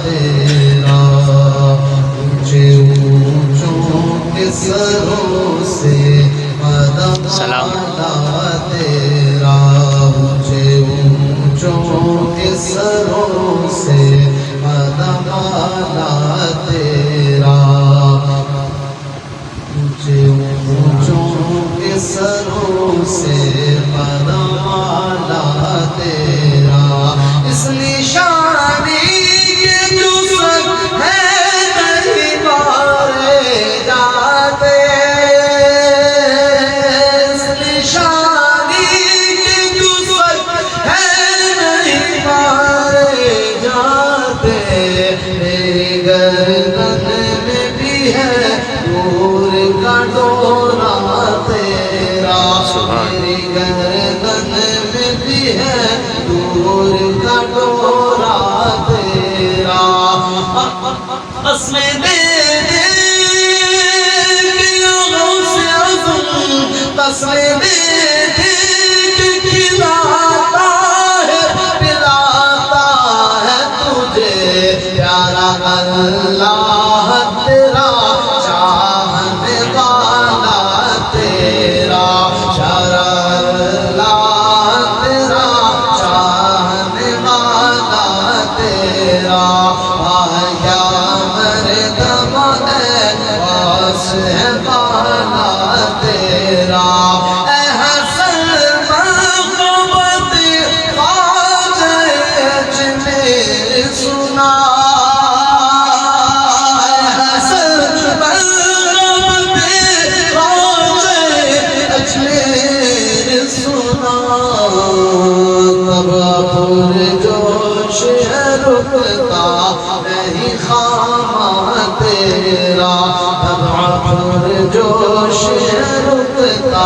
تیرا اونچے اونچوں کے سروں سے قدم آلہ تیرا اونچے اونچوں کے سروں سے قدم آلہ تیرا اونچے اونچوں کے سروں سے قدم آلہ تیرا اس نشانی کے جو سر ہے نہیں مارے جاتے اس نشانی کے جو سر ہے نہیں مارے جاتے میری گردن میں بھی ہے نور کا ڈورا تیرا میری گردن میں بھی ہے نور کا ڈورا تیرا قسمیں دے دے غوث اعظم قسمیں دے دے کھلاتا ہے پلاتا ہے تجھے پیارا اللہ تیرا چاہنے والا تیرا پیارا اللہ تیرا چاہنے والا تیرا آیا مردم ہے واس ہے بالا تیرا اے حسن مقبت خواجہ اجمیر سنا اے حسن مقبت خواجہ اجمیر سنا تب پر جوش ہے رکتا نہیں خامہ تیرا تب پر جوش ہے رکتا